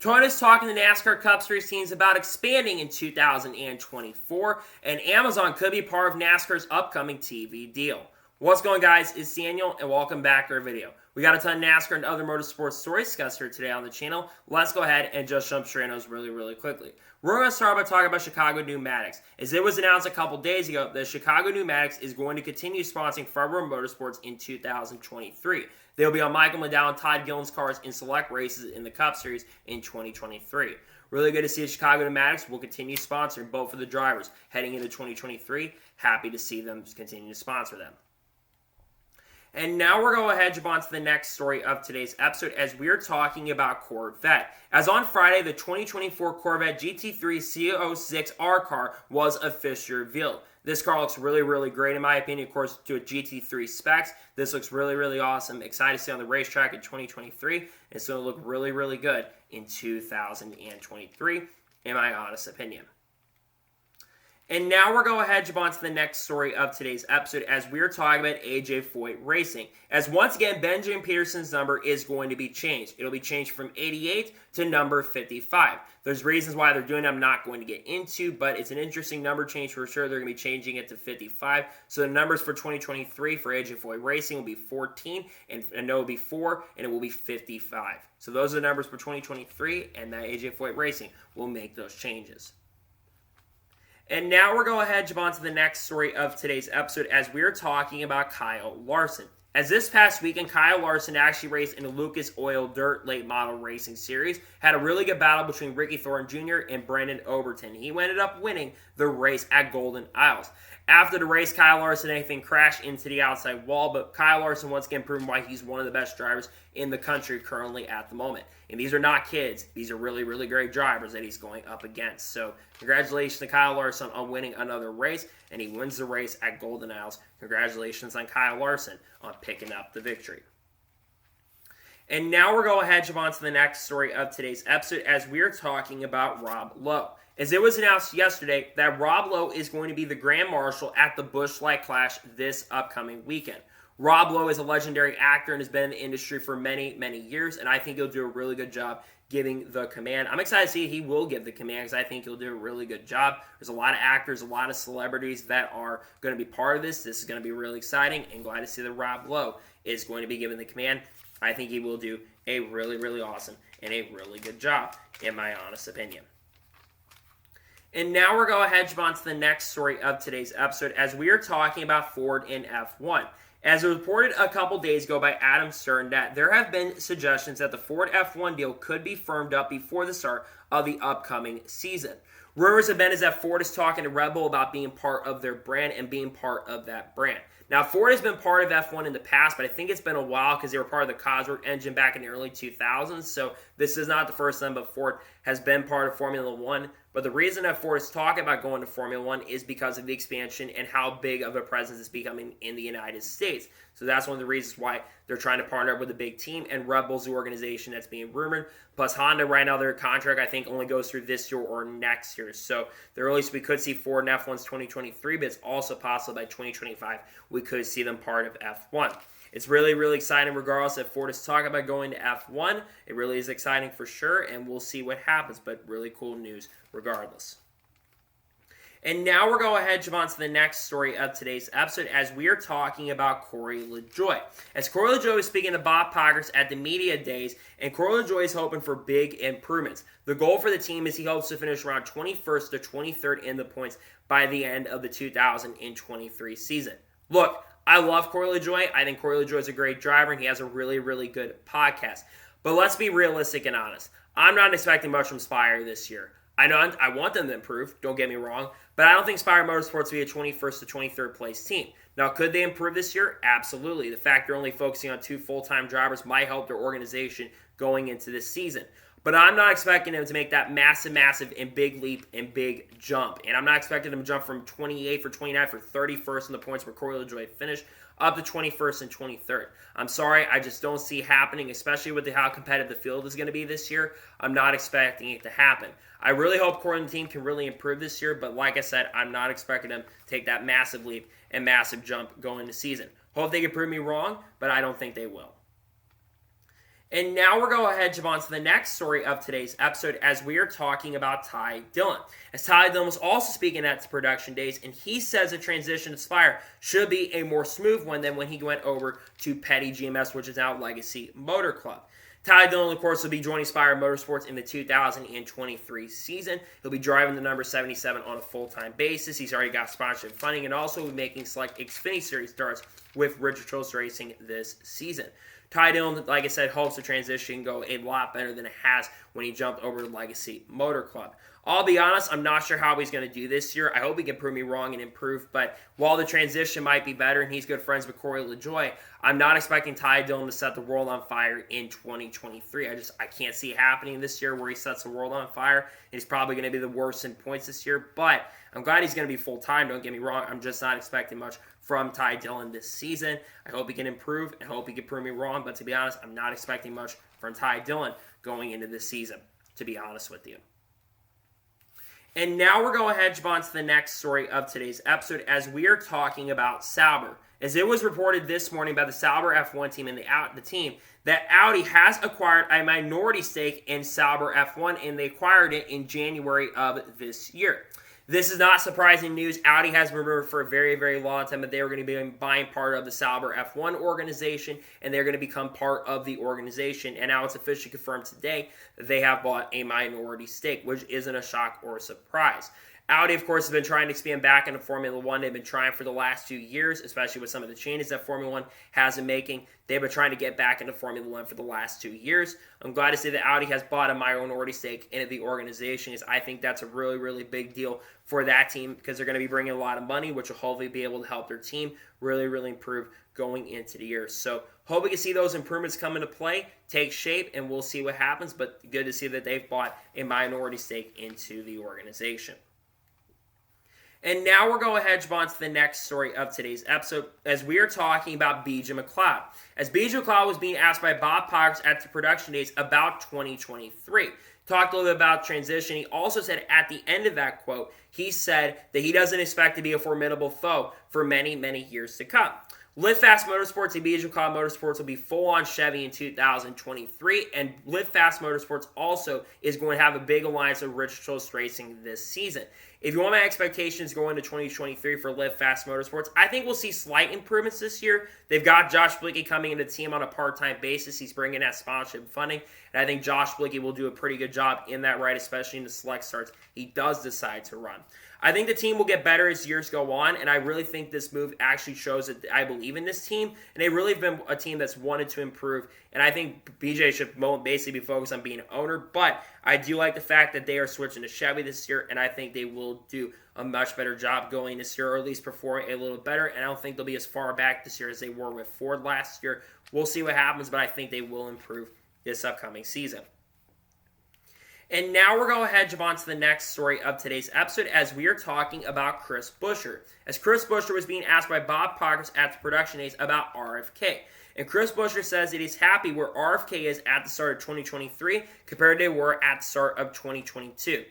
Join us talking to NASCAR Cup Series teams about expanding in 2024, and Amazon could be part of NASCAR's upcoming TV deal. What's going on, guys? It's Daniel, and welcome back to our video. We got a ton of NASCAR and other motorsports stories discussed here today on the channel. Let's go ahead and just jump straight into those really quickly. We're going to start by talking about Chicago Pneumatics. As it was announced a couple days ago, that Chicago Pneumatics is going to continue sponsoring Farber Motorsports in 2023. They'll be on Michael McLeod and Todd Gilliland's cars in select races in the Cup Series in 2023. Really good to see Chicago Pneumatics will continue sponsoring both of the drivers heading into 2023. Happy to see them continue to sponsor them. And now we're going to head on to the next story of today's episode as we're talking about Corvette. As on Friday, the 2024 Corvette GT3 C06R car was officially revealed. This car looks really great in my opinion, of course, to a GT3 specs. This looks really awesome. Excited to see on the racetrack in 2023. And it's going to look really good in 2023, in my honest opinion. And now we're going to head on to the next story of today's episode as we're talking about AJ Foyt Racing. As once again, Benjamin Peterson's number is going to be changed. It'll be changed from 88 to number 55. There's reasons why they're doing it I'm not going to get into, but it's an interesting number change for sure. They're going to be changing it to 55. So the numbers for 2023 for AJ Foyt Racing will be 14, and no, it will be 4, and it will be 55. So those are the numbers for 2023, and that AJ Foyt Racing will make those changes. And now we're going to head on to the next story of today's episode as we're talking about Kyle Larson. As this past weekend, Kyle Larson actually raced in the Lucas Oil Dirt Late Model Racing Series. Had a really good battle between Ricky Thornton Jr. and Brandon Overton. He ended up winning the race at Golden Isles. After the race, Kyle Larson crashed into the outside wall, but Kyle Larson once again proving why he's one of the best drivers in the country currently at the moment. And these are not kids. These are really great drivers that he's going up against. So congratulations to Kyle Larson on winning another race, and he wins the race at Golden Isles. Congratulations on Kyle Larson on picking up the victory. And now we're going to head on to the next story of today's episode as we're talking about Rob Lowe. As it was announced yesterday that Rob Lowe is going to be the Grand Marshal at the Busch Light Clash this upcoming weekend. Rob Lowe is a legendary actor and has been in the industry for many years, and I think he'll do a really good job giving the command. I'm excited to see he will give the command because I think he'll do a really good job. There's a lot of actors, a lot of celebrities that are going to be part of this. This is going to be really exciting, and glad to see that Rob Lowe is going to be giving the command. I think he will do a really awesome and a really good job, in my honest opinion. And now we're going to head on to the next story of today's episode as we are talking about Ford in F1. As reported a couple days ago by Adam Stern that there have been suggestions that the Ford F1 deal could be firmed up before the start of the upcoming season. Rumors have been is that Ford is talking to Red Bull about being part of their brand and being part of that brand. Now, Ford has been part of F1 in the past, but I think it's been a while because they were part of the Cosworth engine back in the early 2000s. So this is not the first time, but Ford has been part of Formula One. But the reason that Ford is talking about going to Formula One is because of the expansion and how big of a presence it's becoming in the United States. So that's one of the reasons why they're trying to partner up with a big team, and Red Bull's the organization that's being rumored. Plus Honda right now, their contract I think only goes through this year or next year. So the earliest we could see Ford in F1's 2023, but it's also possible by 2025 we could see them part of F1. It's really exciting regardless if Ford is talking about going to F1. It really is exciting for sure, and we'll see what happens, but really cool news regardless. And now we're going to head on to the next story of today's episode as we are talking about Corley Joy. As Corley Joy was speaking to Bob Pockrass at the media days, and Corley Joy is hoping for big improvements. The goal for the team is he hopes to finish around 21st to 23rd in the points by the end of the 2023 season. Look, I love Corley Joy. I think Corley Joy is a great driver, and he has a really good podcast. But let's be realistic and honest. I'm not expecting much from Spire this year. I know I want them to improve, don't get me wrong, but I don't think Spire Motorsports will be a 21st to 23rd place team. Now, could they improve this year? Absolutely. The fact they're only focusing on 2 full-time drivers might help their organization going into this season. But I'm not expecting them to make that massive and big leap and big jump. And I'm not expecting them to jump from 28th or 29th or 31st in the points where Corley Joy finished up to 21st and 23rd. I'm sorry, I just don't see it happening, especially with how competitive the field is going to be this year. I'm not expecting it to happen. I really hope Corley and the team can really improve this year, but like I said, I'm not expecting them to take that massive leap and massive jump going into season. Hope they can prove me wrong, but I don't think they will. And now we're going ahead and jump on to the next story of today's episode as we are talking about Ty Dillon. As Ty Dillon was also speaking at the production days, and he says the transition to Spire should be a more smooth one than when he went over to Petty GMS, which is now Legacy Motor Club. Ty Dillon, of course, will be joining Spire Motorsports in the 2023 season. He'll be driving the number 77 on a full-time basis. He's already got sponsorship funding and also will be making select Xfinity Series starts with Richard Childs Racing this season. Ty Dillon, like I said, hopes the transition go a lot better than it has when he jumped over to Legacy Motor Club. I'll be honest, I'm not sure how he's going to do this year. I hope he can prove me wrong and improve, but while the transition might be better and he's good friends with Corley Joy, I'm not expecting Ty Dillon to set the world on fire in 2023. I can't see it happening this year where he sets the world on fire. He's probably going to be the worst in points this year, but I'm glad he's going to be full-time, don't get me wrong. I'm just not expecting much from Ty Dillon this season. I hope he can improve and hope he can prove me wrong, but to be honest, I'm not expecting much from Ty Dillon going into this season, to be honest with you. And now we're going ahead and jump on to the next story of today's episode as we are talking about Sauber. As it was reported this morning by the Sauber F1 team and the team that Audi has acquired a minority stake in Sauber F1, and they acquired it in January of this year. This is not surprising news. Audi has been rumored for a very, very long time that they were going to be buying part of the Sauber F1 organization, and they're going to become part of the organization. And now it's officially confirmed today that they have bought a minority stake, which isn't a shock or a surprise. Audi, of course, has been trying to expand back into Formula One. They've been trying for the last 2 years, especially with some of the changes that Formula One has been making. They've been trying to get back into Formula One for the last 2 years. I'm glad to see that Audi has bought a minority stake into the organization, because I think that's a really, really big deal for that team, because they're going to be bringing a lot of money, which will hopefully be able to help their team really, really improve going into the year. So hope we can see those improvements come into play, take shape, and we'll see what happens. But good to see that they've bought a minority stake into the organization. And now we're going ahead and jump on to the next story of today's episode as we are talking about Buescher McLeod. As Buescher McLeod was being asked by Bob Poggers at the production days about 2023. Talked a little bit about transition. He also said at the end of that quote, he said that he doesn't expect to be a formidable foe for many, many years to come. Live Fast Motorsports and Buescher McLeod Motorsports will be full-on Chevy in 2023, and Live Fast Motorsports also is going to have a big alliance with Richard Childs Racing this season. If you want my expectations going to 2023 for Live Fast Motorsports, I think we'll see slight improvements this year. They've got Josh Blicky coming into the team on a part-time basis. He's bringing that sponsorship funding, and I think Josh Blicky will do a pretty good job in that ride, especially in the select starts he does decide to run. I think the team will get better as years go on, and I really think this move actually shows that I believe in this team, and they've really been a team that's wanted to improve, and I think BJ should basically be focused on being an owner, but I do like the fact that they are switching to Chevy this year, and I think they will do a much better job going this year, or at least perform a little better, and I don't think they'll be as far back this year as they were with Ford last year. We'll see what happens, but I think they will improve this upcoming season. And now we're going ahead and jump on to the next story of today's episode as we are talking about Chris Buescher. As Chris Buescher was being asked by Bob Poggers at the production days about RFK. And Chris Buescher says that he's happy where RFK is at the start of 2023 compared to where at the start of 2022.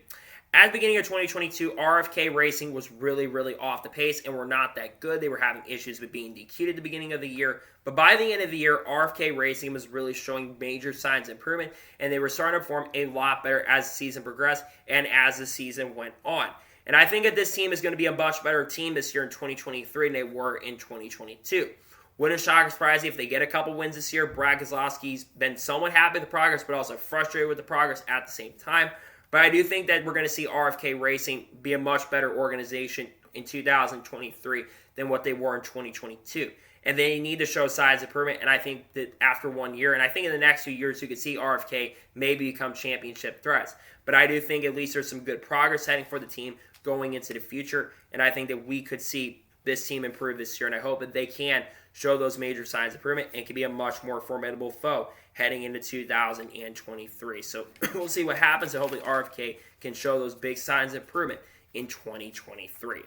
At the beginning of 2022, RFK Racing was really, really off the pace and were not that good. They were having issues with being DQ'd at the beginning of the year. But by the end of the year, RFK Racing was really showing major signs of improvement, and they were starting to perform a lot better as the season progressed and as the season went on. And I think that this team is going to be a much better team this year in 2023 than they were in 2022. Wouldn't shock or surprise you if they get a couple wins this year. Brad Keselowski's been somewhat happy with the progress, but also frustrated with the progress at the same time. But I do think that we're going to see RFK Racing be a much better organization in 2023 than what they were in 2022. And they need to show signs of improvement. And I think that after 1 year, and I think in the next few years, you could see RFK maybe become championship threats. But I do think at least there's some good progress heading for the team going into the future. And I think that we could see this team improve this year. And I hope that they can show those major signs of improvement and can be a much more formidable foe heading into 2023. So we'll see what happens, and hopefully RFK can show those big signs of improvement in 2023.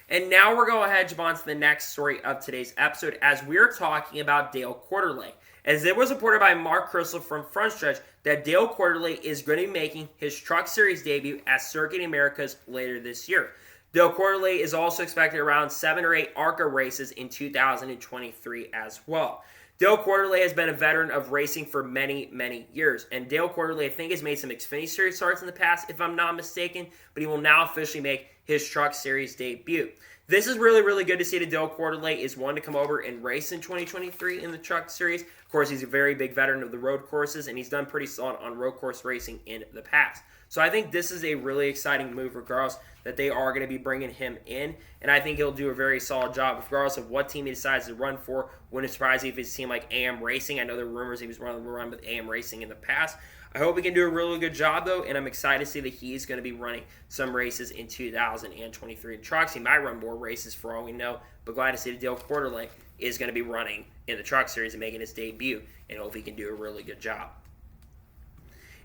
And now we're going ahead and jump on to the next story of today's episode as we're talking about Dale Quartermain. As it was reported by Mark Crystal from Front Stretch that Dale Quartermain is going to be making his Truck Series debut at Circuit Americas later this year. Dale Quartermain is also expected around 7 or 8 ARCA races in 2023 as well. Dale Quartermain has been a veteran of racing for many, many years. And Dale Quartermain, I think, has made some Xfinity Series starts in the past, if I'm not mistaken. But he will now officially make his Truck Series debut. This is really, really good to see that Dale Quartermain is one to come over and race in 2023 in the Truck Series. Of course, he's a very big veteran of the road courses, and he's done pretty solid on road course racing in the past. So I think this is a really exciting move, regardless that they are going to be bringing him in. And I think he'll do a very solid job, regardless of what team he decides to run for. Wouldn't surprise me if it's a team like AM Racing. I know there were rumors he was running with AM Racing in the past. I hope he can do a really good job, though, and I'm excited to see that he's going to be running some races in 2023 in trucks. He might run more races for all we know, but glad to see that Dale Quartermain is going to be running in the Truck Series and making his debut, and hope he can do a really good job.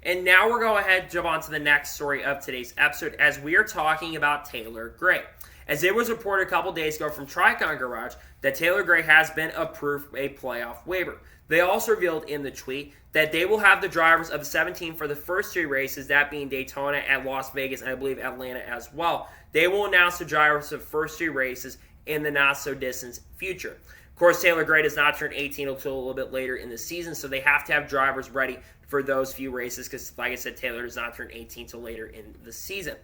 And now we're going ahead and jump on to the next story of today's episode, as we are talking about Taylor Gray. As it was reported a couple days ago from Tricon Garage that Taylor Gray has been approved a playoff waiver. They also revealed in the tweet that they will have the drivers of the 17 for the first 3 races, that being Daytona, at Las Vegas, and I believe Atlanta as well. They will announce the drivers of the first 3 races in the not-so-distant future. Of course, Taylor Gray does not turn 18 until a little bit later in the season, so they have to have drivers ready for those few races because, like I said, Taylor does not turn 18 until later in the season.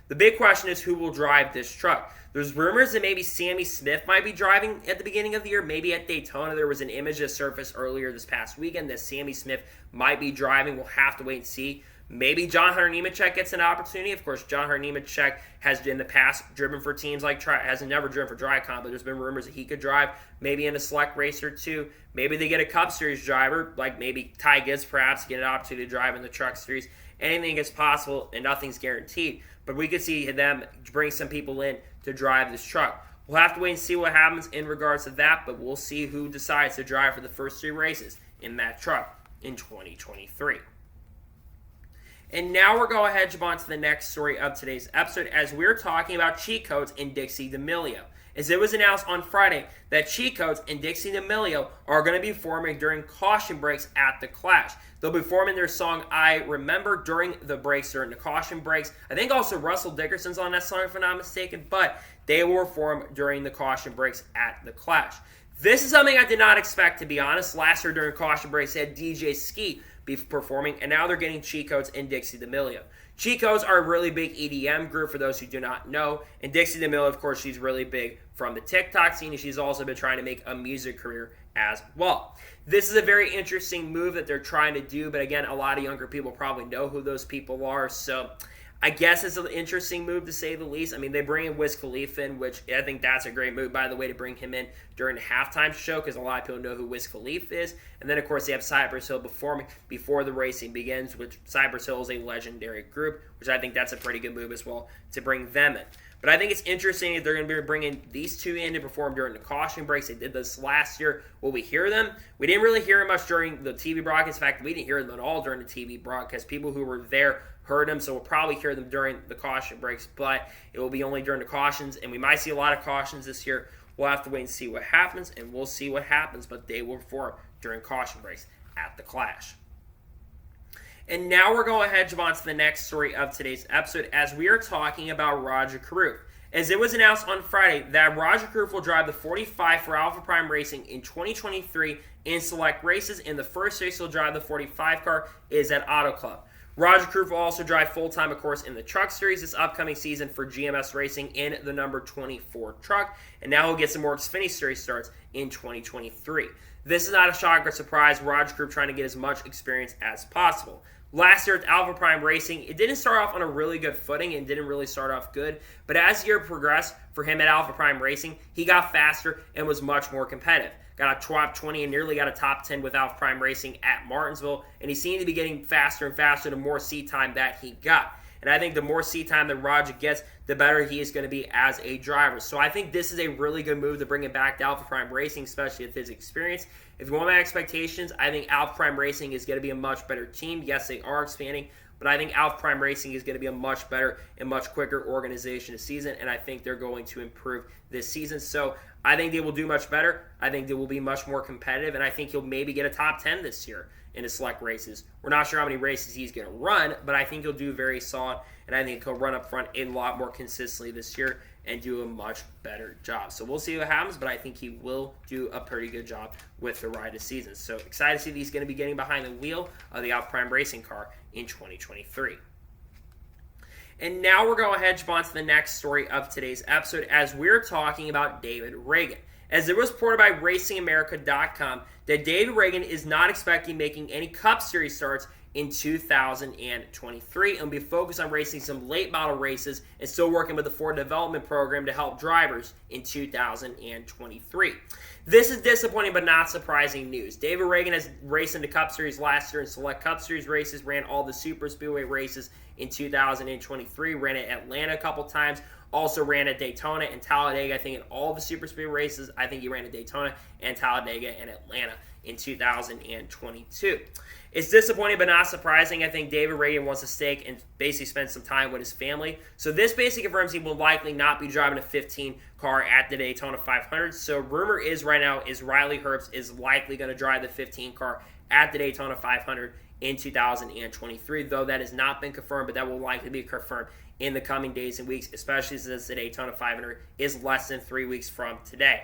The big question is who will drive this truck. There's rumors that maybe Sammy Smith might be driving at the beginning of the year. Maybe at Daytona. There was an image that surfaced earlier this past weekend that Sammy Smith might be driving. We'll have to wait and see. Maybe John Hunter Nemechek gets an opportunity. Of course, John Hunter Nemechek has in the past driven for teams like hasn't never driven for Tricon, but there's been rumors that he could drive maybe in a select race or two. Maybe they get a Cup Series driver, like maybe Ty Gibbs perhaps, get an opportunity to drive in the Truck Series. Anything is possible and nothing's guaranteed. But we could see them bring some people in to drive this truck. We'll have to wait and see what happens in regards to that, but we'll see who decides to drive for the first 3 races in that truck in 2023. And now we're going ahead and jump on to the next story of today's episode, as we're talking about cheat codes in Dixie D'Amelio. As it was announced on Friday that cheat codes in Dixie D'Amelio are going to be performing during caution breaks at the Clash. They'll be performing their song I Remember during the breaks, during the caution breaks. I think also Russell Dickerson's on that song if I'm not mistaken, but they will perform during the caution breaks at the Clash. This is something I did not expect, to be honest. Last year during caution breaks, they had DJ Ski be performing, and now they're getting cheat codes in Dixie D'Amelio. Cheat codes are a really big EDM group for those who do not know, and Dixie D'Amelio, of course, she's really big from the TikTok scene, and she's also been trying to make a music career as well. This is a very interesting move that they're trying to do, but again, a lot of younger people probably know who those people are, so I guess it's an interesting move to say the least. I mean, they bring in Wiz Khalifa in, which I think that's a great move, by the way, to bring him in during the halftime show, because a lot of people know who Wiz Khalifa is. And then, of course, they have Cypress Hill performing before the racing begins, which Cypress Hill is a legendary group, which I think that's a pretty good move as well to bring them in. But I think it's interesting that they're going to be bringing these two in to perform during the caution breaks. They did this last year. Will we hear them? We didn't really hear them much during the TV broadcast. In fact, we didn't hear them at all during the TV broadcast. People who were there heard them, so we'll probably hear them during the caution breaks, but it will be only during the cautions, and we might see a lot of cautions this year. We'll have to wait and see what happens, and we'll see what happens, but they will perform during caution breaks at the Clash. And now we're going ahead and jump on to the next story of today's episode, as we are talking about Rajah Caruth. As it was announced on Friday that Rajah Caruth will drive the 45 for Alpha Prime Racing in 2023 in select races, and the first race he'll drive the 45 car is at Auto Club. Rajah Caruth will also drive full-time, of course, in the Truck Series this upcoming season for GMS Racing in the number 24 truck, and now he'll get some more Xfinity Series starts in 2023. This is not a shock or surprise. Rajah Caruth trying to get as much experience as possible. Last year at Alpha Prime Racing, it didn't start off on a really good footing and didn't really start off good, but as the year progressed for him at Alpha Prime Racing, he got faster and was much more competitive. Got a top 20 and nearly got a top 10 with Alpha Prime Racing at Martinsville, and he seemed to be getting faster and faster the more seat time that he got. And I think the more seat time that Rajah gets, the better he is going to be as a driver. So I think this is a really good move to bring him back to Alpha Prime Racing, especially with his experience. If you want my expectations, I think Alpha Prime Racing is going to be a much better team. Yes, they are expanding, but I think Alpha Prime Racing is going to be a much better and much quicker organization this season, and I think they're going to improve this season. So I think they will do much better. I think they will be much more competitive, and I think he'll maybe get a top 10 this year into select races. We're not sure how many races he's going to run, but I think he'll do very solid, and I think he'll run up front a lot more consistently this year and do a much better job. So we'll see what happens, but I think he will do a pretty good job with the ride this season. So excited to see that he's going to be getting behind the wheel of the Alpine racing car in 2023. And now we're going to jump on to the next story of today's episode as we're talking about David Ragan. As it was reported by RacingAmerica.com that David Ragan is not expecting making any Cup Series starts in 2023 and will be focused on racing some late model races and still working with the Ford Development Program to help drivers in 2023. This is disappointing but not surprising news. David Ragan has raced in the Cup Series last year in select Cup Series races, ran all the Super Speedway races in 2023, ran at Atlanta a couple times, also ran at Daytona and Talladega. I think in all the Super Speedway races, I think he ran at Daytona and Talladega and Atlanta in 2022. It's disappointing but not surprising. I think David Ragan wants to stay and basically spend some time with his family. So this basically confirms he will likely not be driving a 15 car at the Daytona 500. So rumor is right now is Riley Herbst is likely going to drive the 15 car at the Daytona 500 in 2023, though that has not been confirmed, but that will likely be confirmed in the coming days and weeks, especially since the Daytona 500 is less than 3 weeks from today.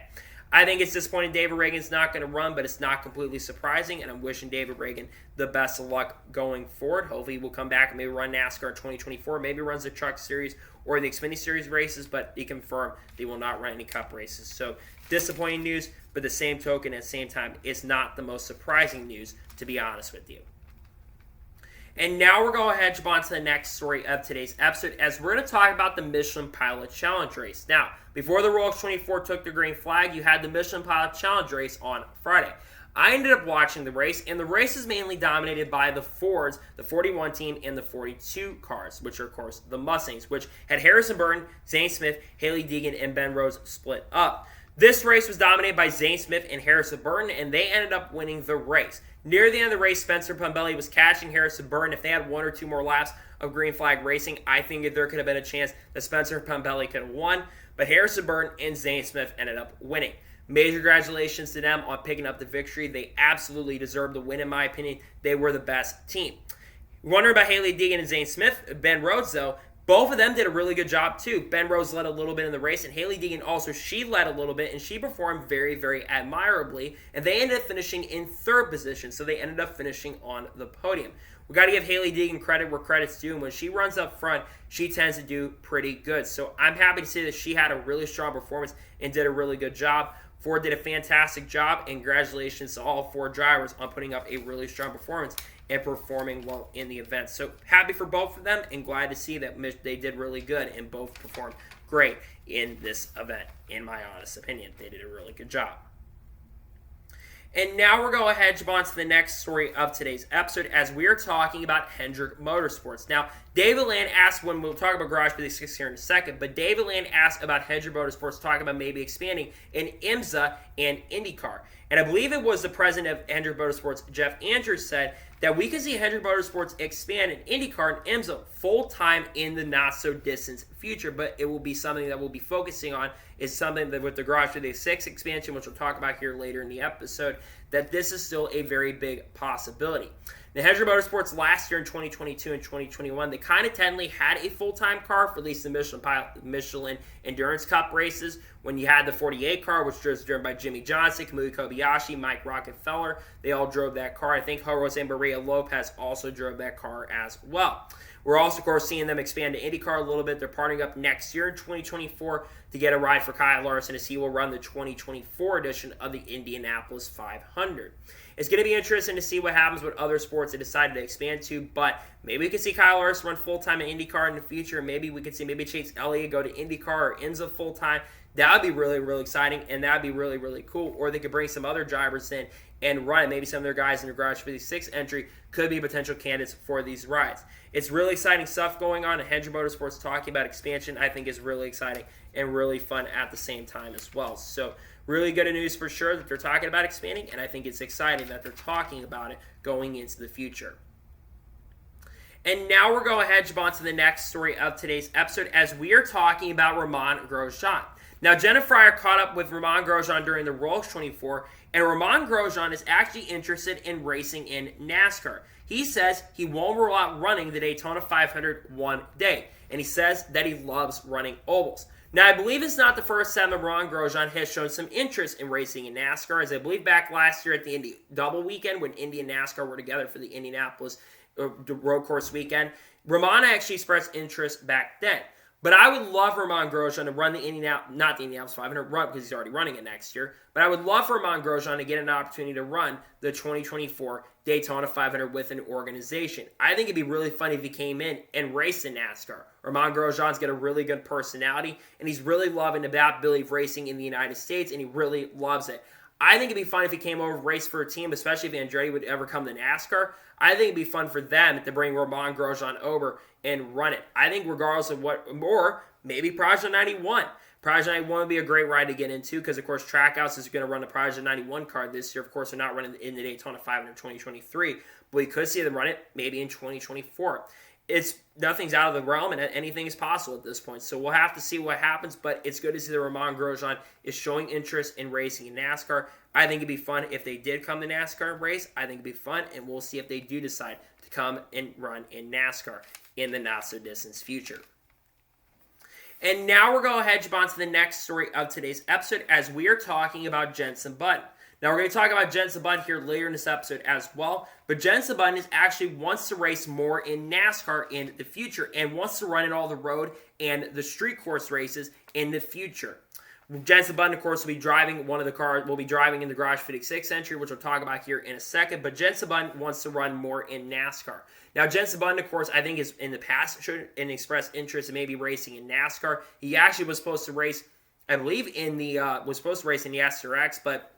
I think it's disappointing David Ragan's not going to run, but it's not completely surprising, and I'm wishing David Ragan the best of luck going forward. Hopefully he will come back and maybe run NASCAR in 2024, maybe runs the Truck Series or the Xfinity Series races, but he confirmed they will not run any Cup races. So disappointing news, but the same token, at the same time, it's not the most surprising news, to be honest with you. And now we're going to jump on to the next story of today's episode as we're going to talk about the Michelin Pilot Challenge race. Now, before the Rolex 24 took the green flag, you had the Michelin Pilot Challenge race on Friday. I ended up watching the race, and the race is mainly dominated by the Fords, the 41 team, and the 42 cars, which are, of course, the Mustangs, which had Harrison Burton, Zane Smith, Hailie Deegan, and Ben Rhodes split up. This race was dominated by Zane Smith and Harrison Burton, and they ended up winning the race. Near the end of the race, Spencer Pumbelli was catching Harrison Burton. If they had one or two more laps of green flag racing, I think that there could have been a chance that Spencer Pumbelli could have won. But Harrison Burton and Zane Smith ended up winning. Major congratulations to them on picking up the victory. They absolutely deserved the win, in my opinion. They were the best team. Wondering about Hailie Deegan and Zane Smith, Ben Rhodes, though, both of them did a really good job, too. Ben Rhodes led a little bit in the race, and Hailie Deegan also, she led a little bit, and she performed very, very admirably. And they ended up finishing in third position, so they ended up finishing on the podium. We got to give Hailie Deegan credit where credit's due, and when she runs up front, she tends to do pretty good. So I'm happy to say that she had a really strong performance and did a really good job. Ford did a fantastic job, and congratulations to all four drivers on putting up a really strong performance and performing well in the event. So happy for both of them and glad to see that they did really good and both performed great in this event, in my honest opinion. They did a really good job. And now we're going to jump on to the next story of today's episode as we're talking about Hendrick Motorsports. Now, David Land asked, when we'll talk about Garage 56 here in a second, but David Land asked about Hendrick Motorsports talking about maybe expanding in IMSA and IndyCar. And I believe it was the president of Hendrick Motorsports, Jeff Andrews, said that we can see Hendrick Motorsports expand in IndyCar and IMSA full-time in the not-so-distant future, but it will be something that we'll be focusing on is something that with the Garage 56 expansion, which we'll talk about here later in the episode, that this is still a very big possibility. The Hendrick Motorsports last year in 2022 and 2021, they kind of technically had a full-time car for at least the Michelin Endurance Cup races when you had the 48 car, which was driven by Jimmy Johnson, Kamui Kobayashi, Mike Rockefeller. They all drove that car. I think Jose Maria Lopez also drove that car as well. We're also, of course, seeing them expand to IndyCar a little bit. They're partnering up next year in 2024 to get a ride for Kyle Larson as he will run the 2024 edition of the Indianapolis 500. It's going to be interesting to see what happens with other sports they decided to expand to, but maybe we could see Kyle Larson run full-time in IndyCar in the future. Maybe we could see Chase Elliott go to IndyCar or IMSA full-time. That would be really, really exciting, and that would be really, really cool. Or they could bring some other drivers in and run it. Maybe some of their guys in the Garage 56 entry could be potential candidates for these rides. It's really exciting stuff going on, and Hendrick Motorsports talking about expansion I think is really exciting and really fun at the same time as well. So really good news for sure that they're talking about expanding, and I think it's exciting that they're talking about it going into the future. And now we're going to jump on to the next story of today's episode as we are talking about Ramon Grosjean. Now, Jenna Fryer caught up with Ramon Grosjean during the Rolls 24, and Ramon Grosjean is actually interested in racing in NASCAR. He says he won't rule out running the Daytona 500 one day, and he says that he loves running ovals. Now, I believe it's not the first time that Ramon Grosjean has shown some interest in racing in NASCAR, as I believe back last year at the Indy Double Weekend when Indy and NASCAR were together for the Indianapolis road course weekend, Ramon actually expressed interest back then. But I would love Ramon Grosjean to run the Indianapolis 500 run because he's already running it next year. But I would love for Ramon Grosjean to get an opportunity to run the 2024 Daytona 500 with an organization. I think it'd be really fun if he came in and raced in NASCAR. Ramon Grosjean's got a really good personality, and he's really loving the ability of racing in the United States, and he really loves it. I think it'd be fun if he came over and raced for a team, especially if Andretti would ever come to NASCAR. I think it'd be fun for them to bring Ramon Grosjean over and run it. I think regardless of what, or maybe Project 91. Project 91 would be a great ride to get into because, of course, Trackhouse is going to run the Project 91 car this year. Of course, they're not running in the Daytona 500 2023, but we could see them run it maybe in 2024. Nothing's out of the realm, and anything is possible at this point. So we'll have to see what happens, but it's good to see that Ramon Grosjean is showing interest in racing in NASCAR. I think it'd be fun if they did come to NASCAR and race. I think it'd be fun, and we'll see if they do decide to come and run in NASCAR in the not-so-distant future. And now we're going to hedge on to the next story of today's episode as we are talking about Jensen Button. Now, we're going to talk about Jensen Button here later in this episode as well, but Jensen Button actually wants to race more in NASCAR in the future and wants to run in all the road and the street course races in the future. Jensen Button, of course, will be driving one of the cars, will be driving in the Garage 56 entry, which we'll talk about here in a second, but Jensen Button wants to run more in NASCAR. Now, Jensen Button, of course, I think is in the past showed an expressed interest in maybe racing in NASCAR. He actually was supposed to race, I believe, in the SRX, but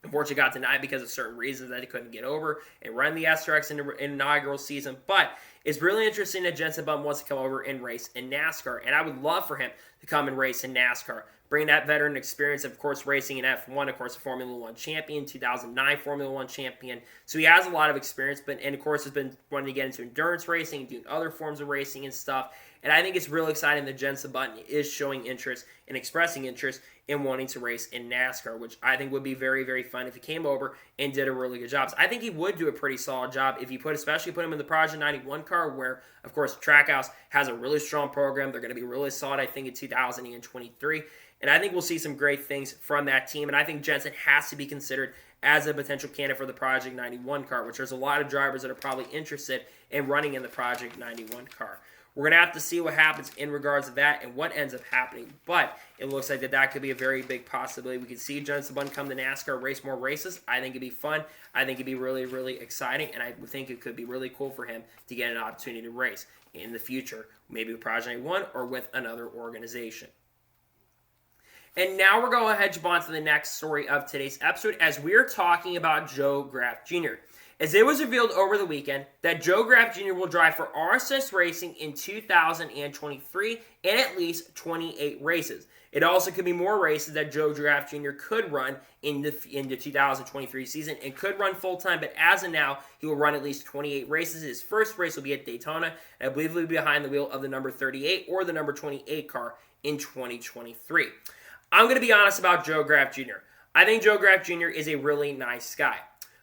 unfortunately got denied because of certain reasons that he couldn't get over and run the SRX in the inaugural season. But it's really interesting that Jensen Button wants to come over and race in NASCAR, and I would love for him to come and race in NASCAR. Bring that veteran experience, of course, racing in F1, of course, a Formula One champion, 2009 Formula One champion. So he has a lot of experience, and of course has been wanting to get into endurance racing, doing other forms of racing and stuff. And I think it's really exciting that Jensen Button is showing interest and expressing interest in wanting to race in NASCAR, which I think would be very, very fun if he came over and did a really good job. So I think he would do a pretty solid job if you especially put him in the Project 91 car, where, of course, Trackhouse has a really strong program. They're going to be really solid, I think, in 2023. And I think we'll see some great things from that team. And I think Jensen has to be considered as a potential candidate for the Project 91 car, which there's a lot of drivers that are probably interested in running in the Project 91 car. We're going to have to see what happens in regards to that and what ends up happening. But it looks like that could be a very big possibility. We could see Jensen Button come to NASCAR, race more races. I think it'd be fun. I think it'd be really, really exciting. And I think it could be really cool for him to get an opportunity to race in the future, maybe with Project 91 or with another organization. And now we're going to hedge on to the next story of today's episode as we're talking about Joe Graf Jr. As it was revealed over the weekend that Joe Graf Jr. will drive for RSS Racing in 2023 in at least 28 races. It also could be more races that Joe Graf Jr. could run in the 2023 season and could run full-time, but as of now, he will run at least 28 races. His first race will be at Daytona, and I believe he'll be behind the wheel of the number 38 or the number 28 car in 2023. I'm going to be honest about Joe Graf Jr. I think Joe Graf Jr. is a really nice guy,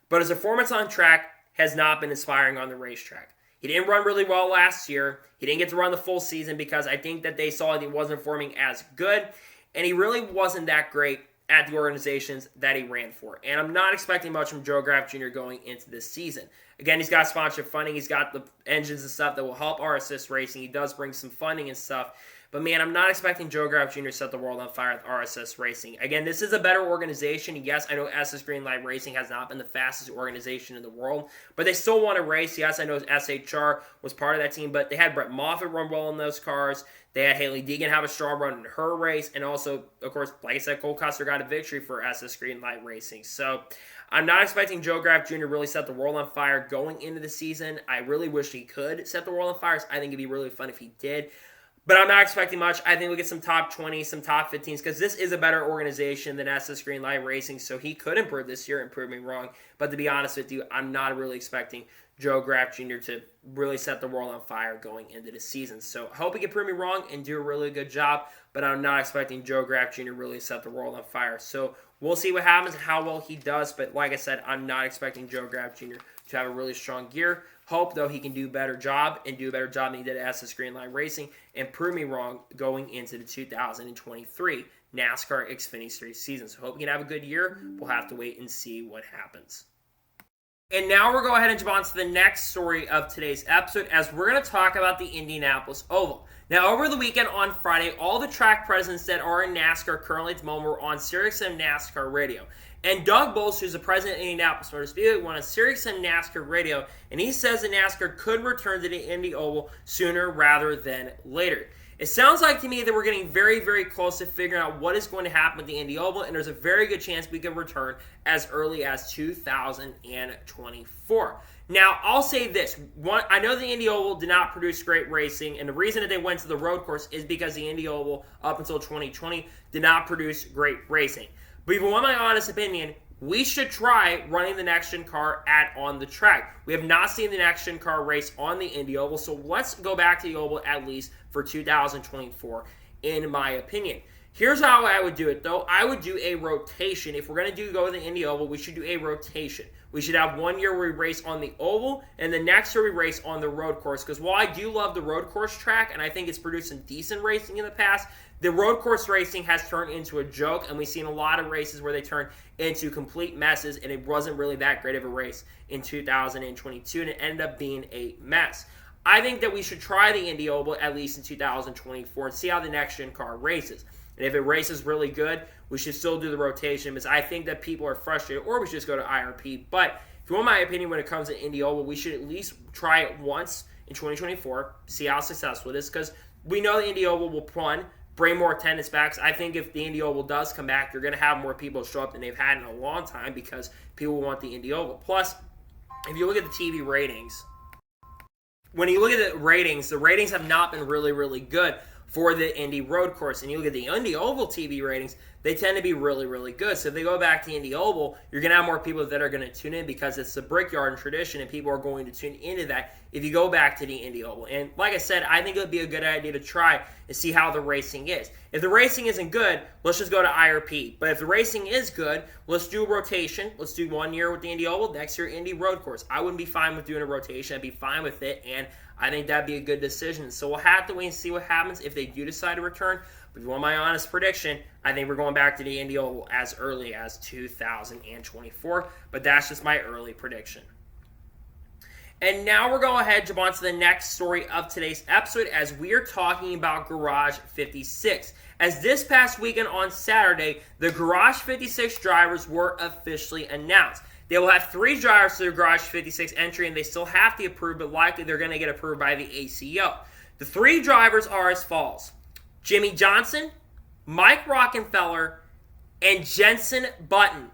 but his performance on track has not been inspiring on the racetrack. He didn't run really well last year. He didn't get to run the full season because I think that they saw that he wasn't performing as good, and he really wasn't that great at the organizations that he ran for. And I'm not expecting much from Joe Graf Jr. going into this season. Again, he's got sponsorship funding. He's got the engines and stuff that will help RSS Racing. He does bring some funding and stuff. But man, I'm not expecting Joe Graf Jr. to set the world on fire with RSS Racing. Again, this is a better organization. Yes, I know SS Greenlight Racing has not been the fastest organization in the world, but they still want to race. Yes, I know SHR was part of that team, but they had Brett Moffitt run well in those cars. They had Haley Deegan have a strong run in her race, and also, of course, like I said, Cole Custer got a victory for SS Greenlight Racing. So I'm not expecting Joe Graf Jr. to really set the world on fire going into the season. I really wish he could set the world on fire. I think it'd be really fun if he did. But I'm not expecting much. I think we'll get some top 20s, some top 15s, because this is a better organization than SS Greenlight Racing, so he could improve this year and prove me wrong. But to be honest with you, I'm not really expecting Joe Graf Jr. to really set the world on fire going into the season. So I hope he can prove me wrong and do a really good job, but I'm not expecting Joe Graf Jr. really set the world on fire. So we'll see what happens and how well he does, but like I said, I'm not expecting Joe Graf Jr. to have a really strong year. Hope, though, he can do a better job and do a better job than he did at SS Green Line Racing and prove me wrong going into the 2023 NASCAR Xfinity Series season. So hope he can have a good year. We'll have to wait and see what happens. And now we'll go ahead and jump on to the next story of today's episode as we're going to talk about the Indianapolis Oval. Now, over the weekend on Friday, all the track presidents that are in NASCAR currently at the moment were on SiriusXM NASCAR Radio. And Doug Buescher, who's the president of Indianapolis Motor Speedway, went on SiriusXM NASCAR Radio, and he says that NASCAR could return to the Indy Oval sooner rather than later. It sounds like to me that we're getting very, very close to figuring out what is going to happen with the Indy Oval, and there's a very good chance we can return as early as 2024. Now, I'll say this. I know the Indy Oval did not produce great racing, and the reason that they went to the road course is because the Indy Oval, up until 2020, did not produce great racing. But if you want my honest opinion, we should try running the next-gen car on the track. We have not seen the next-gen car race on the Indy Oval, so let's go back to the Oval at least for 2024, in my opinion. Here's how I would do it, though. I would do a rotation. If we're going to go to the Indy Oval, we should do a rotation. We should have 1 year where we race on the Oval, and the next year we race on the road course. Because while I do love the road course track, and I think it's produced some decent racing in the past, the road course racing has turned into a joke, and we've seen a lot of races where they turn into complete messes, and it wasn't really that great of a race in 2022, and it ended up being a mess. I think that we should try the Indy Oval at least in 2024 and see how the next-gen car races. And if it races really good, we should still do the rotation because I think that people are frustrated, or we should just go to IRP. But if you want my opinion when it comes to Indy Oval, we should at least try it once in 2024, see how successful it is, because we know the Indy Oval will, bring more attendance back. I think if the Indy Oval does come back, you're going to have more people show up than they've had in a long time because people want the Indy Oval. Plus, if you look at the TV ratings, when you look at the ratings have not been really, really good for the Indy road course. And you look at the Indy Oval TV ratings, they tend to be really, really good. So if they go back to Indy Oval, you're going to have more people that are going to tune in because it's the Brickyard and tradition, and people are going to tune into that if you go back to the Indy Oval. And like I said, I think it would be a good idea to try and see how the racing is. If the racing isn't good, let's just go to IRP. But if the racing is good, let's do a rotation. Let's do 1 year with the Indy Oval, next year Indy road course. I wouldn't be fine with doing a rotation. I'd be fine with it, and I think that'd be a good decision. So we'll have to wait and see what happens if they do decide to return. But if you want my honest prediction, I think we're going back to the Indy Oval as early as 2024. But that's just my early prediction. And now we're going ahead and jump on to the next story of today's episode as we are talking about Garage 56. As this past weekend on Saturday, the Garage 56 drivers were officially announced. They will have 3 drivers to the Garage 56 entry, and they still have to approve, but likely they're going to get approved by the ACO. The 3 drivers are as follows: Jimmie Johnson, Mike Rockenfeller, and Jensen Button.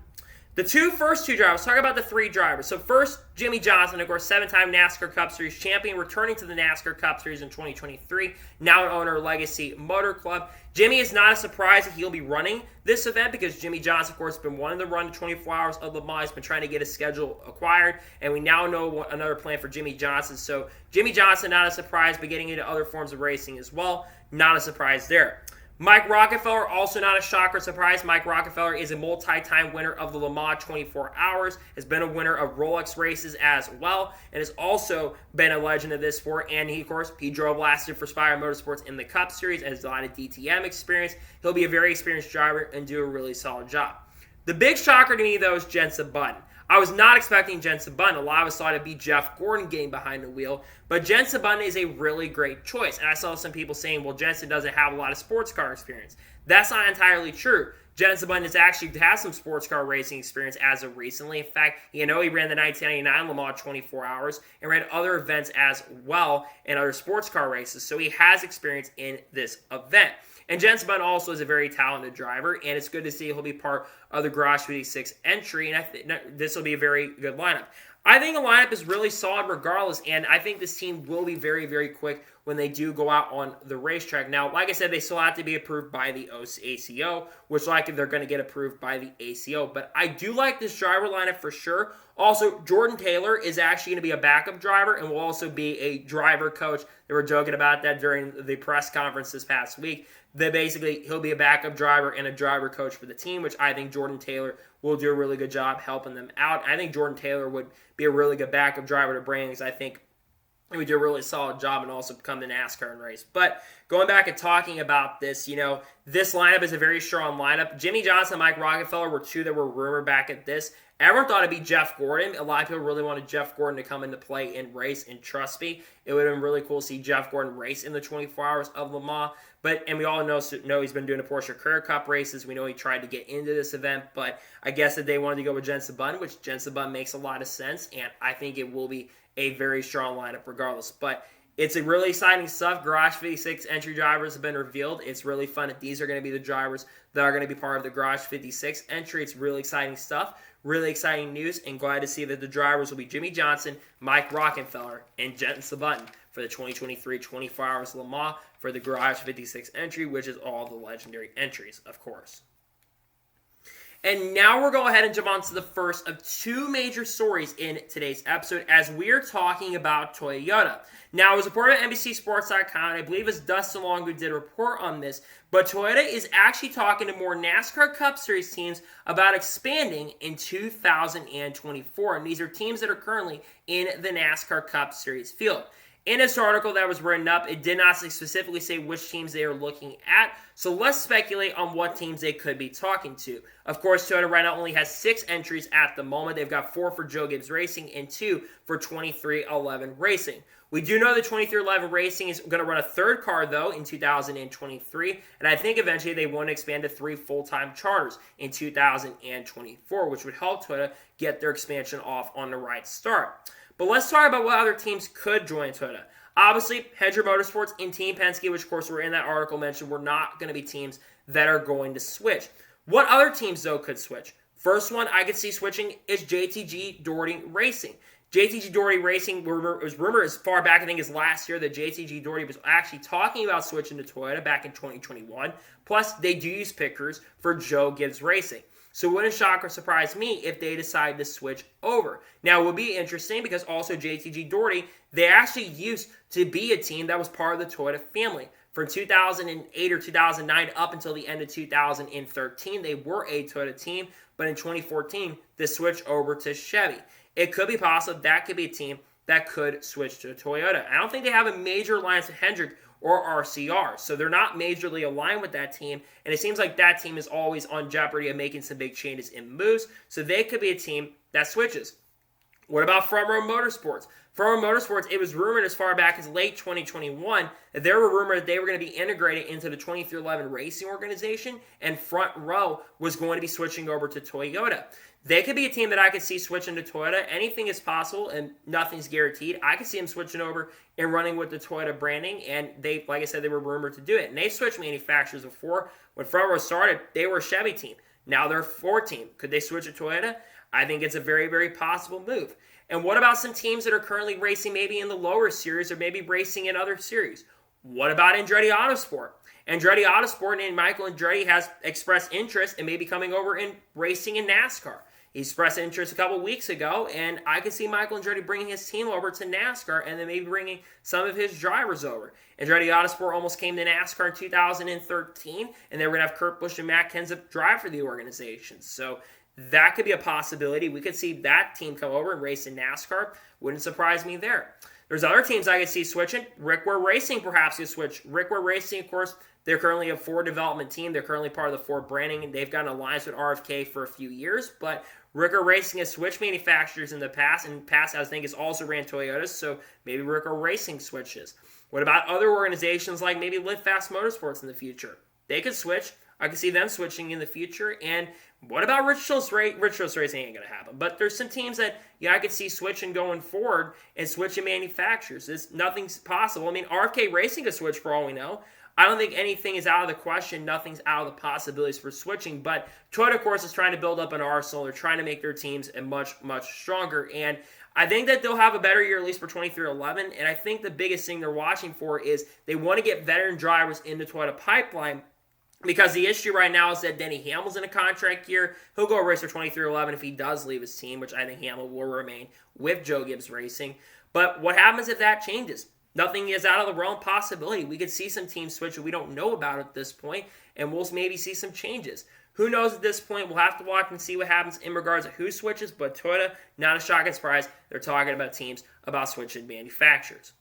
The first two drivers, talk about the 3 drivers. So first, Jimmie Johnson, of course, 7-time NASCAR Cup Series champion, returning to the NASCAR Cup Series in 2023, now an owner of Legacy Motor Club. Jimmie is not a surprise that he'll be running this event because Jimmie Johnson, of course, has been wanting to run the 24 Hours of Le Mans. He's been trying to get his schedule acquired, and we now know another plan for Jimmie Johnson. So Jimmie Johnson, not a surprise, but getting into other forms of racing as well, not a surprise there. Mike Rockenfeller, also not a shocker surprise. Mike Rockenfeller is a multi-time winner of the Le Mans 24 Hours, has been a winner of Rolex races as well, and has also been a legend of this sport. And he, of course, he drove last year for Spire Motorsports in the Cup Series and has a lot of DTM experience. He'll be a very experienced driver and do a really solid job. The big shocker to me, though, is Jensen Button. I was not expecting Jensen Button. A lot of us thought it'd be Jeff Gordon getting behind the wheel, but Jensen Button is a really great choice. And I saw some people saying, well, Jensen doesn't have a lot of sports car experience. That's not entirely true. Jensen Button has some sports car racing experience as of recently. In fact, he ran the 1999 Le Mans 24 Hours and ran other events as well in other sports car races. So he has experience in this event. And Jensen Button also is a very talented driver, and it's good to see he'll be part of the Garage 56 entry, and I think this will be a very good lineup. I think the lineup is really solid regardless, and I think this team will be very, very quick when they do go out on the racetrack. Now, like I said, they still have to be approved by the ACO, which likely they're going to get approved by the ACO. But I do like this driver lineup for sure. Also, Jordan Taylor is actually going to be a backup driver and will also be a driver coach. They were joking about that during the press conference this past week. That basically he'll be a backup driver and a driver coach for the team, which I think Jordan Taylor will do a really good job helping them out. I think Jordan Taylor would be a really good backup driver to bring, because I think he would do a really solid job and also become the NASCAR and race. But going back and talking about this, this lineup is a very strong lineup. Jimmy Johnson and Mike Rockefeller were two that were rumored back at this. Everyone thought it'd be Jeff Gordon. A lot of people really wanted Jeff Gordon to come into play and race, and trust me, it would have been really cool to see Jeff Gordon race in the 24 Hours of Le Mans. And we all know he's been doing the Porsche Career Cup races. We know he tried to get into this event, but I guess that they wanted to go with Jensen Button, which Jensen Button makes a lot of sense, and I think it will be a very strong lineup regardless. But it's a really exciting stuff. Garage 56 entry drivers have been revealed. It's really fun that these are going to be the drivers that are going to be part of the Garage 56 entry. It's really exciting stuff, really exciting news, and glad to see that the drivers will be Jimmy Johnson, Mike Rockefeller, and Jensen Button for the 2023 24 Hours Le Mans for the Garage 56 entry, which is all the legendary entries, of course. And now we're going ahead and jump on to the first of two major stories in today's episode, as we're talking about Toyota. Now, it was reported on NBCSports.com, and I believe it was Dustin Long who did a report on this, but Toyota is actually talking to more NASCAR Cup Series teams about expanding in 2024, and these are teams that are currently in the NASCAR Cup Series field. In this article that was written up, it did not specifically say which teams they are looking at, so let's speculate on what teams they could be talking to. Of course, Toyota right now only has 6 entries at the moment. They've got 4 for Joe Gibbs Racing and 2 for 2311 Racing. We do know that 2311 Racing is going to run a third car, though, in 2023, and I think eventually they want to expand to 3 full-time charters in 2024, which would help Toyota get their expansion off on the right start. But let's talk about what other teams could join Toyota. Obviously, Hendrick Motorsports and Team Penske, which of course were in that article mentioned, were not going to be teams that are going to switch. What other teams, though, could switch? First one I could see switching is JTG Daugherty Racing. JTG Daugherty Racing was rumored as far back, I think, as last year, that JTG Daugherty was actually talking about switching to Toyota back in 2021. Plus, they do use pickers for Joe Gibbs Racing. So it wouldn't shock or surprise me if they decide to switch over. Now, it would be interesting because also JTG Daugherty, they actually used to be a team that was part of the Toyota family. From 2008 or 2009 up until the end of 2013, they were a Toyota team, but in 2014, they switched over to Chevy. It could be possible that could be a team that could switch to Toyota. I don't think they have a major alliance with Hendrick or RCR, so they're not majorly aligned with that team, and it seems like that team is always on jeopardy of making some big changes and moves, so they could be a team that switches. What about Front Row Motorsports? Front Row Motorsports, it was rumored as far back as late 2021 that there were rumors that they were going to be integrated into the 2311 Racing organization, and Front Row was going to be switching over to Toyota. They could be a team that I could see switching to Toyota. Anything is possible, and nothing's guaranteed. I could see them switching over and running with the Toyota branding, and they, like I said, they were rumored to do it. And they switched manufacturers before. When Front Row started, they were a Chevy team. Now they're a Ford team. Could they switch to Toyota? I think it's a very, very possible move. And what about some teams that are currently racing maybe in the lower series or maybe racing in other series? What about Andretti Autosport? Andretti Autosport and Michael Andretti has expressed interest in maybe coming over and racing in NASCAR. He expressed interest a couple weeks ago, and I could see Michael Andretti bringing his team over to NASCAR and then maybe bringing some of his drivers over. Andretti Autosport almost came to NASCAR in 2013, and they were going to have Kurt Busch and Matt Kenseth drive for the organization. So that could be a possibility. We could see that team come over and race in NASCAR. Wouldn't surprise me there. There's other teams I could see switching. Rickware Racing perhaps could switch. Rickware Racing, of course, they're currently a Ford development team. They're currently part of the Ford branding, and they've got an alliance with RFK for a few years. But Rickware Racing has switched manufacturers in the past, and past I think has also ran Toyotas, so maybe Rickware Racing switches. What about other organizations like maybe Live Fast Motorsports in the future? They could switch. I could see them switching in the future. And what about Rich Schultz Racing? Rich Schultz Racing ain't going to happen. But there's some teams that I could see switching going forward and switching manufacturers. Nothing's possible. I mean, RFK Racing could switch for all we know. I don't think anything is out of the question. Nothing's out of the possibilities for switching. But Toyota, of course, is trying to build up an arsenal. They're trying to make their teams much, much stronger. And I think that they'll have a better year, at least for 2311. And I think the biggest thing they're watching for is they want to get veteran drivers in the Toyota pipeline Because the issue right now is that Denny Hamlin's in a contract year. He'll go a race for 23-11 if he does leave his team, which I think Hamlin will remain with Joe Gibbs Racing. But what happens if that changes? Nothing is out of the realm of possibility. We could see some teams switch that we don't know about at this point, and we'll maybe see some changes. Who knows at this point? We'll have to watch and see what happens in regards to who switches, but Toyota, not a shocking surprise. They're talking about teams about switching manufacturers.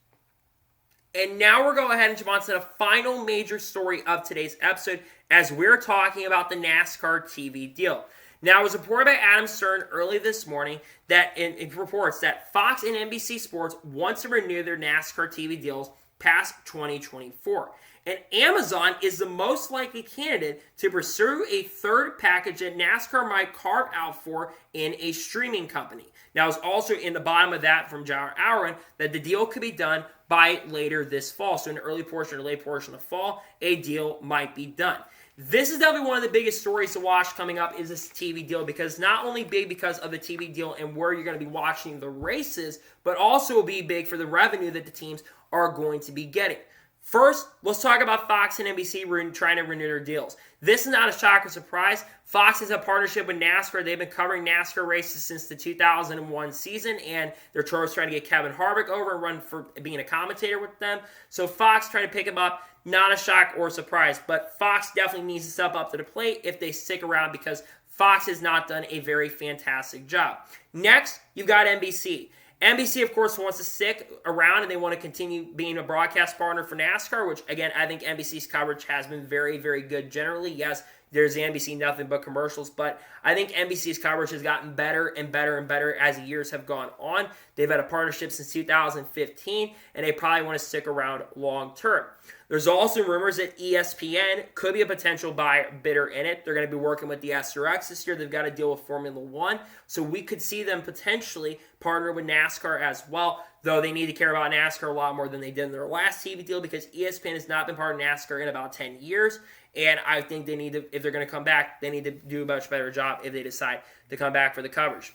And now we're going ahead and jump on to the final major story of today's episode as we're talking about the NASCAR TV deal. Now, it was reported by Adam Stern early this morning that it reports that Fox and NBC Sports want to renew their NASCAR TV deals past 2024. And Amazon is the most likely candidate to pursue a third package that NASCAR might carve out for in a streaming company. Now, it's also in the bottom of that from Jar Allen that the deal could be done by later this fall. So in the early portion or late portion of fall, a deal might be done. This is definitely one of the biggest stories to watch coming up is this TV deal because not only big because of the TV deal and where you're going to be watching the races, but also will be big for the revenue that the teams are going to be getting. First, let's talk about Fox and NBC trying to renew their deals. This is not a shock or surprise. Fox has a partnership with NASCAR. They've been covering NASCAR races since the 2001 season, and they're trying to get Kevin Harvick over and run for being a commentator with them. So Fox trying to pick him up, not a shock or surprise, but Fox definitely needs to step up to the plate if they stick around because Fox has not done a very fantastic job. Next, you've got NBC. NBC, of course, wants to stick around and they want to continue being a broadcast partner for NASCAR, which, again, I think NBC's coverage has been very, very good generally. Yes, there's the NBC Nothing But Commercials, but I think NBC's coverage has gotten better and better and better as the years have gone on. They've had a partnership since 2015, and they probably want to stick around long term. There's also rumors that ESPN could be a potential bidder in it. They're going to be working with the SRX this year. They've got to deal with Formula One, so we could see them potentially partner with NASCAR as well, though they need to care about NASCAR a lot more than they did in their last TV deal because ESPN has not been part of NASCAR in about 10 years. And I think they need to, if they're going to come back, they need to do a much better job if they decide to come back for the coverage.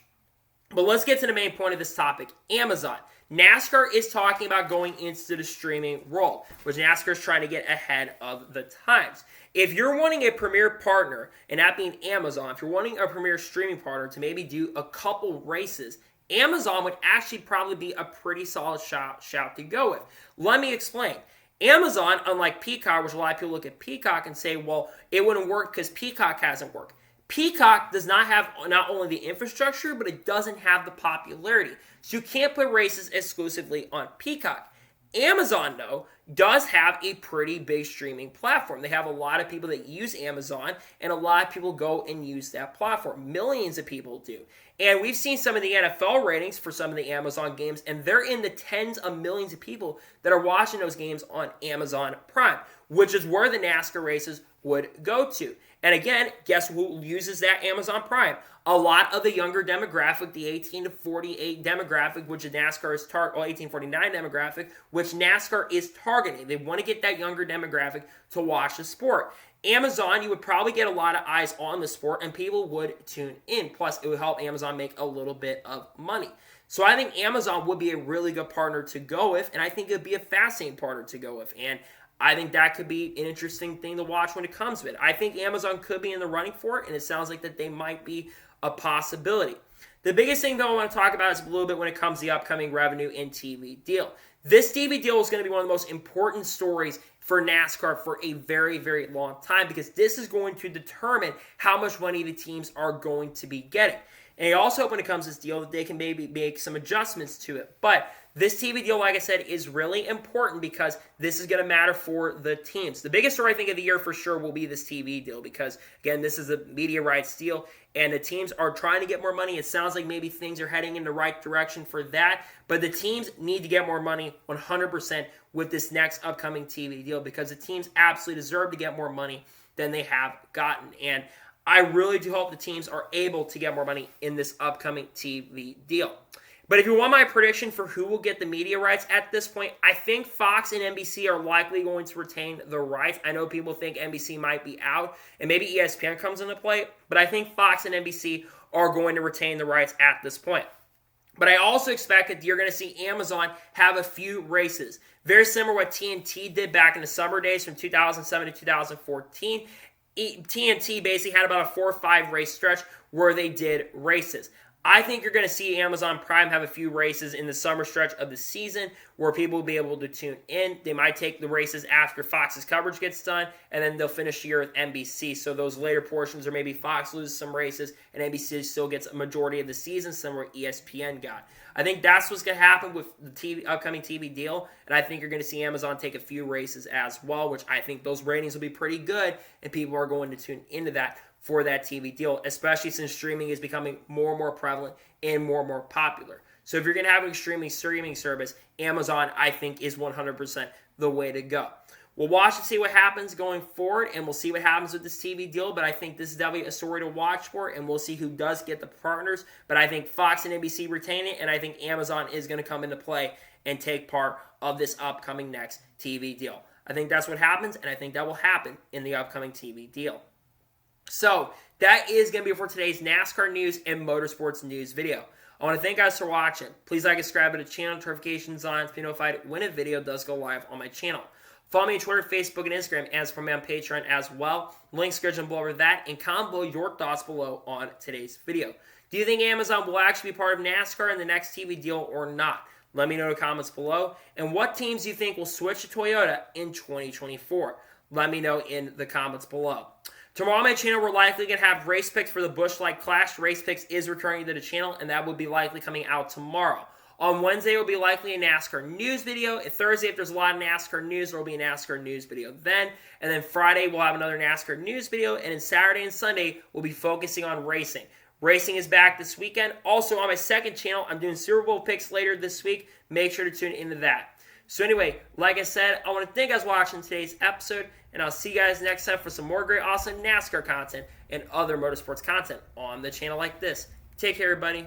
But let's get to the main point of this topic, Amazon. NASCAR is talking about going into the streaming role, which NASCAR is trying to get ahead of the times. If you're wanting a premier partner, and that being Amazon, if you're wanting a premier streaming partner to maybe do a couple races, Amazon would actually probably be a pretty solid shout to go with. Let me explain. Amazon, unlike Peacock, which a lot of people look at Peacock and say, well, it wouldn't work because Peacock hasn't worked. Peacock does not have not only the infrastructure, but it doesn't have the popularity. So you can't put races exclusively on Peacock. Amazon, though, does have a pretty big streaming platform. They have a lot of people that use Amazon, and a lot of people go and use that platform. Millions of people do. And we've seen some of the NFL ratings for some of the Amazon games, and they're in the tens of millions of people that are watching those games on Amazon Prime, which is where the NASCAR races would go to. And again, guess who uses that Amazon Prime? A lot of the younger demographic, the 18 to 48 demographic, which NASCAR is 1849 demographic, which NASCAR is targeting. They want to get that younger demographic to watch the sport. Amazon, you would probably get a lot of eyes on the sport and people would tune in. Plus, it would help Amazon make a little bit of money. So I think Amazon would be a really good partner to go with, and I think it would be a fascinating partner to go with. And I think that could be an interesting thing to watch when it comes to it. I think Amazon could be in the running for it, and it sounds like that they might be a possibility. The biggest thing, though, I want to talk about is a little bit when it comes to the upcoming revenue and TV deal. This TV deal is going to be one of the most important stories for NASCAR for a very, very long time because this is going to determine how much money the teams are going to be getting. And I also hope when it comes to this deal that they can maybe make some adjustments to it. But this TV deal, like I said, is really important because this is going to matter for the teams. The biggest story, I think, of the year for sure will be this TV deal because, again, this is a media rights deal, and the teams are trying to get more money. It sounds like maybe things are heading in the right direction for that, but the teams need to get more money 100% with this next upcoming TV deal because the teams absolutely deserve to get more money than they have gotten. And I really do hope the teams are able to get more money in this upcoming TV deal. But if you want my prediction for who will get the media rights at this point, I think Fox and NBC are likely going to retain the rights. I know people think NBC might be out, and maybe ESPN comes into play, but I think Fox and NBC are going to retain the rights at this point. But I also expect that you're going to see Amazon have a few races. Very similar to what TNT did back in the summer days from 2007 to 2014. TNT basically had about a 4 or 5 race stretch where they did races. I think you're going to see Amazon Prime have a few races in the summer stretch of the season where people will be able to tune in. They might take the races after Fox's coverage gets done, and then they'll finish the year with NBC. So those later portions, or maybe Fox loses some races, and NBC still gets a majority of the season, somewhere ESPN got. I think that's what's going to happen with the upcoming TV deal, and I think you're going to see Amazon take a few races as well, which I think those ratings will be pretty good, and people are going to tune into that for that TV deal, especially since streaming is becoming more and more prevalent and more popular. So if you're going to have an extremely streaming service, Amazon, I think, is 100% the way to go. We'll watch and see what happens going forward, and we'll see what happens with this TV deal, but I think this is definitely a story to watch for, and we'll see who does get the partners. But I think Fox and NBC retain it, and I think Amazon is going to come into play and take part of this upcoming next TV deal. I think that's what happens, and I think that will happen in the upcoming TV deal. So that is going to be it for today's NASCAR news and motorsports news video. I want to thank you guys for watching. Please like and subscribe to the channel, notifications on to be notified when a video does go live on my channel. Follow me on Twitter, Facebook, and Instagram, and for me on Patreon as well. Links description below over that, and comment below your thoughts below on today's video. Do you think Amazon will actually be part of NASCAR in the next TV deal or not? Let me know in the comments below. And what teams do you think will switch to Toyota in 2024? Let me know in the comments below. Tomorrow on my channel, we're likely going to have race picks for the Busch Light Clash. Race picks is returning to the channel, and that will be likely coming out tomorrow. On Wednesday, it will be likely a NASCAR news video. Thursday, if there's a lot of NASCAR news, there will be a NASCAR news video then. And then Friday, we'll have another NASCAR news video. And then Saturday and Sunday, we'll be focusing on racing. Racing is back this weekend. Also, on my second channel, I'm doing Super Bowl picks later this week. Make sure to tune into that. So anyway, like I said, I want to thank you guys for watching today's episode, and I'll see you guys next time for some more great, awesome NASCAR content and other motorsports content on the channel like this. Take care, everybody.